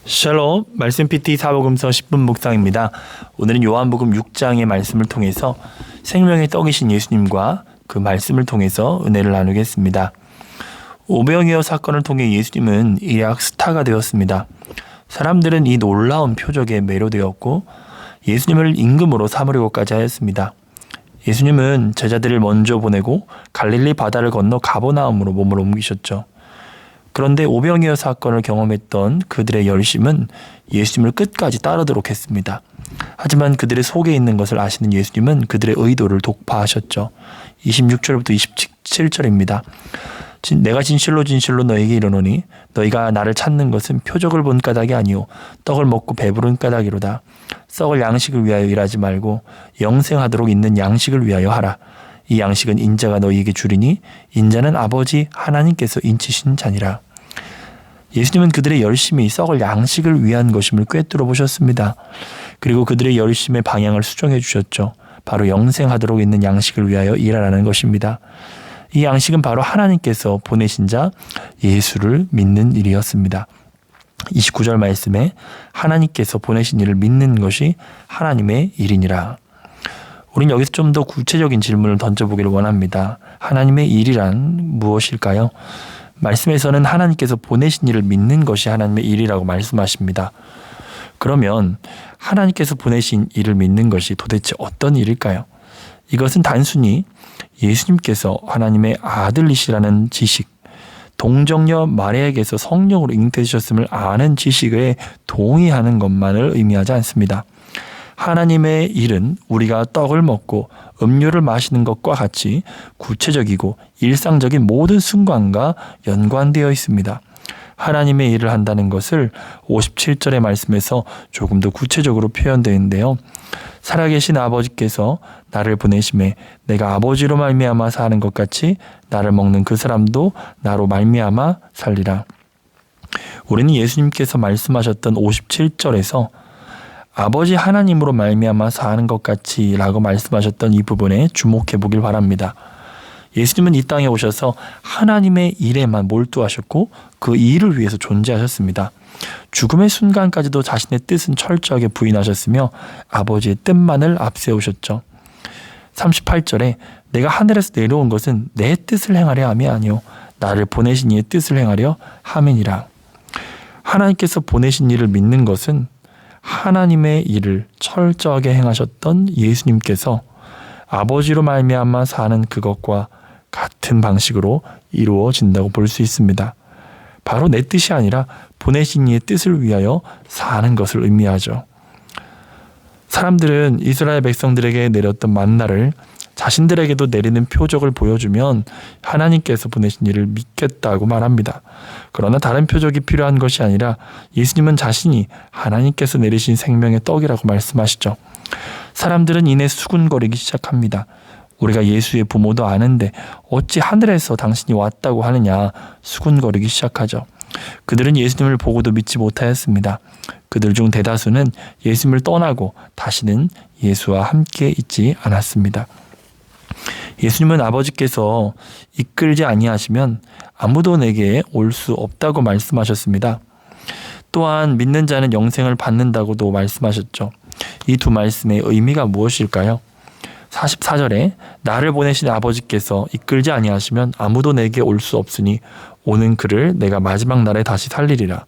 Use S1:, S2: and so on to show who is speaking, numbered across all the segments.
S1: 샬롬, 말씀 PT 사복음서 10분 묵상입니다. 오늘은 요한복음 6장의 말씀을 통해서 생명의 떡이신 예수님과 그 말씀을 통해서 은혜를 나누겠습니다. 오병이어 사건을 통해 예수님은 일약 스타가 되었습니다. 사람들은 이 놀라운 표적에 매료되었고 예수님을 임금으로 삼으려고까지 하였습니다. 예수님은 제자들을 먼저 보내고 갈릴리 바다를 건너 가버나움으로 몸을 옮기셨죠. 그런데 오병이어 사건을 경험했던 그들의 열심은 예수님을 끝까지 따르도록 했습니다. 하지만 그들의 속에 있는 것을 아시는 예수님은 그들의 의도를 독파하셨죠. 26절부터 27절입니다. 내가 진실로 진실로 너에게 이르노니 너희가 나를 찾는 것은 표적을 본 까닭이 아니요 떡을 먹고 배부른 까닭이로다. 썩을 양식을 위하여 일하지 말고 영생하도록 있는 양식을 위하여 하라. 이 양식은 인자가 너희에게 주리니 인자는 아버지 하나님께서 인치신 자니라. 예수님은 그들의 열심이 썩을 양식을 위한 것임을 꿰뚫어 보셨습니다. 그리고 그들의 열심의 방향을 수정해 주셨죠. 바로 영생하도록 있는 양식을 위하여 일하라는 것입니다. 이 양식은 바로 하나님께서 보내신 자 예수를 믿는 일이었습니다. 29절 말씀에 하나님께서 보내신 이를 믿는 것이 하나님의 일이니라. 우린 여기서 좀 더 구체적인 질문을 던져보기를 원합니다. 하나님의 일이란 무엇일까요? 말씀에서는 하나님께서 보내신 이를 믿는 것이 하나님의 일이라고 말씀하십니다. 그러면 하나님께서 보내신 이를 믿는 것이 도대체 어떤 일일까요? 이것은 단순히 예수님께서 하나님의 아들이시라는 지식, 동정녀 마리아에게서 성령으로 잉태되셨음을 아는 지식에 동의하는 것만을 의미하지 않습니다. 하나님의 일은 우리가 떡을 먹고 음료를 마시는 것과 같이 구체적이고 일상적인 모든 순간과 연관되어 있습니다. 하나님의 일을 한다는 것을 57절의 말씀에서 조금 더 구체적으로 표현되는데요. 살아계신 아버지께서 나를 보내심에 내가 아버지로 말미암아 사는 것 같이 나를 먹는 그 사람도 나로 말미암아 살리라. 우리는 예수님께서 말씀하셨던 57절에서 아버지 하나님으로 말미암아 사는 것 같이 라고 말씀하셨던 이 부분에 주목해 보길 바랍니다. 예수님은 이 땅에 오셔서 하나님의 일에만 몰두하셨고 그 일을 위해서 존재하셨습니다. 죽음의 순간까지도 자신의 뜻은 철저하게 부인하셨으며 아버지의 뜻만을 앞세우셨죠. 38절에 내가 하늘에서 내려온 것은 내 뜻을 행하려 함이 아니요 나를 보내신 이의 뜻을 행하려 함이니라. 하나님께서 보내신 이를 믿는 것은 하나님의 일을 철저하게 행하셨던 예수님께서 아버지로 말미암아 사는 그것과 같은 방식으로 이루어진다고 볼 수 있습니다. 바로 내 뜻이 아니라 보내신 이의 뜻을 위하여 사는 것을 의미하죠. 사람들은 이스라엘 백성들에게 내렸던 만나를 자신들에게도 내리는 표적을 보여주면 하나님께서 보내신 이를 믿겠다고 말합니다. 그러나 다른 표적이 필요한 것이 아니라 예수님은 자신이 하나님께서 내리신 생명의 떡이라고 말씀하시죠. 사람들은 이내 수군거리기 시작합니다. 우리가 예수의 부모도 아는데 어찌 하늘에서 당신이 왔다고 하느냐 수군거리기 시작하죠. 그들은 예수님을 보고도 믿지 못하였습니다. 그들 중 대다수는 예수님을 떠나고 다시는 예수와 함께 있지 않았습니다. 예수님은 아버지께서 이끌지 아니하시면 아무도 내게 올 수 없다고 말씀하셨습니다. 또한 믿는 자는 영생을 받는다고도 말씀하셨죠. 이 두 말씀의 의미가 무엇일까요? 44절에 나를 보내신 아버지께서 이끌지 아니하시면 아무도 내게 올 수 없으니 오는 그를 내가 마지막 날에 다시 살리리라.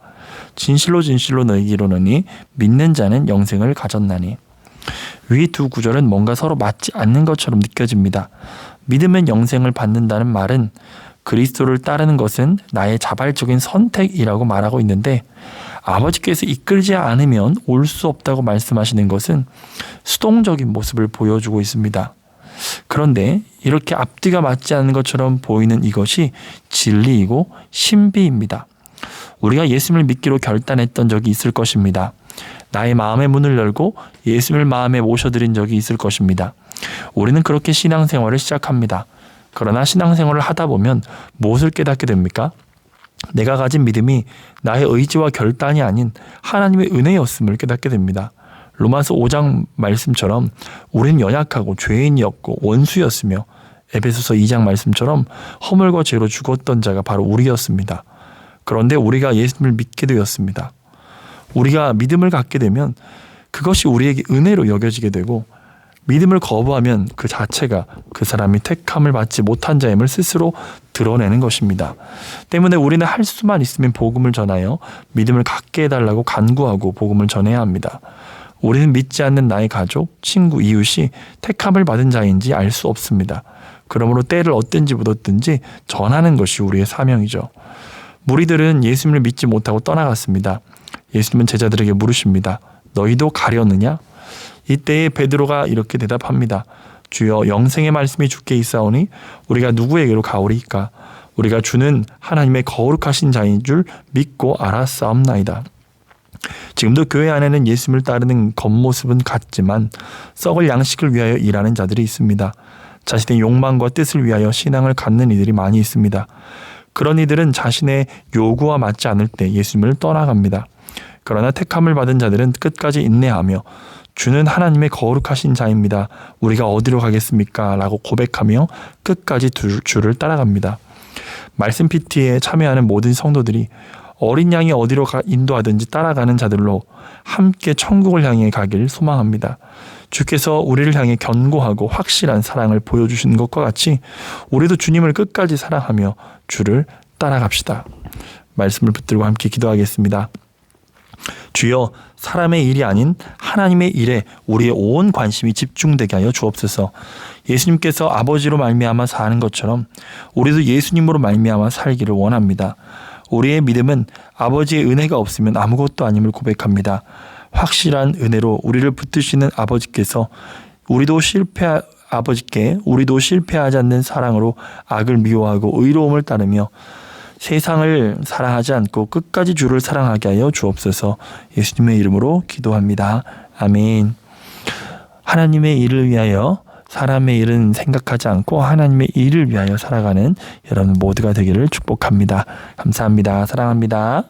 S1: 진실로 진실로 너희에게 이르노니 믿는 자는 영생을 가졌나니. 위 두 구절은 뭔가 서로 맞지 않는 것처럼 느껴집니다. 믿으면 영생을 받는다는 말은 그리스도를 따르는 것은 나의 자발적인 선택이라고 말하고 있는데 아버지께서 이끌지 않으면 올 수 없다고 말씀하시는 것은 수동적인 모습을 보여주고 있습니다. 그런데 이렇게 앞뒤가 맞지 않는 것처럼 보이는 이것이 진리이고 신비입니다. 우리가 예수님을 믿기로 결단했던 적이 있을 것입니다. 나의 마음의 문을 열고 예수님을 마음에 모셔드린 적이 있을 것입니다. 우리는 그렇게 신앙생활을 시작합니다. 그러나 신앙생활을 하다 보면 무엇을 깨닫게 됩니까? 내가 가진 믿음이 나의 의지와 결단이 아닌 하나님의 은혜였음을 깨닫게 됩니다. 로마서 5장 말씀처럼 우리는 연약하고 죄인이었고 원수였으며 에베소서 2장 말씀처럼 허물과 죄로 죽었던 자가 바로 우리였습니다. 그런데 우리가 예수님을 믿게 되었습니다. 우리가 믿음을 갖게 되면 그것이 우리에게 은혜로 여겨지게 되고, 믿음을 거부하면 그 자체가 그 사람이 택함을 받지 못한 자임을 스스로 드러내는 것입니다. 때문에 우리는 할 수만 있으면 복음을 전하여 믿음을 갖게 해달라고 간구하고 복음을 전해야 합니다. 우리는 믿지 않는 나의 가족, 친구, 이웃이 택함을 받은 자인지 알 수 없습니다. 그러므로 때를 얻든지 묻었든지 전하는 것이 우리의 사명이죠. 무리들은 예수님을 믿지 못하고 떠나갔습니다. 예수님은 제자들에게 물으십니다. 너희도 가려느냐? 이때에 베드로가 이렇게 대답합니다. 주여, 영생의 말씀이 주께 있사오니 우리가 누구에게로 가오리이까? 우리가 주는 하나님의 거룩하신 자인 줄 믿고 알았사옵나이다. 지금도 교회 안에는 예수님을 따르는 겉모습은 같지만 썩을 양식을 위하여 일하는 자들이 있습니다. 자신의 욕망과 뜻을 위하여 신앙을 갖는 이들이 많이 있습니다. 그런 이들은 자신의 요구와 맞지 않을 때 예수님을 떠나갑니다. 그러나 택함을 받은 자들은 끝까지 인내하며 주는 하나님의 거룩하신 자입니다. 우리가 어디로 가겠습니까? 라고 고백하며 끝까지 주를 따라갑니다. 말씀 PT에 참여하는 모든 성도들이 어린 양이 어디로 인도하든지 따라가는 자들로 함께 천국을 향해 가길 소망합니다. 주께서 우리를 향해 견고하고 확실한 사랑을 보여주신 것과 같이 우리도 주님을 끝까지 사랑하며 주를 따라갑시다. 말씀을 붙들고 함께 기도하겠습니다. 주여, 사람의 일이 아닌 하나님의 일에 우리의 온 관심이 집중되게 하여 주옵소서. 예수님께서 아버지로 말미암아 사는 것처럼 우리도 예수님으로 말미암아 살기를 원합니다. 우리의 믿음은 아버지의 은혜가 없으면 아무것도 아님을 고백합니다. 확실한 은혜로 우리를 붙드시는 아버지께서 우리도 실패하지 않는 사랑으로 악을 미워하고 의로움을 따르며 세상을 사랑하지 않고 끝까지 주를 사랑하게 하여 주옵소서. 예수님의 이름으로 기도합니다. 아멘. 하나님의 일을 위하여, 사람의 일은 생각하지 않고 하나님의 일을 위하여 살아가는 여러분 모두가 되기를 축복합니다. 감사합니다. 사랑합니다.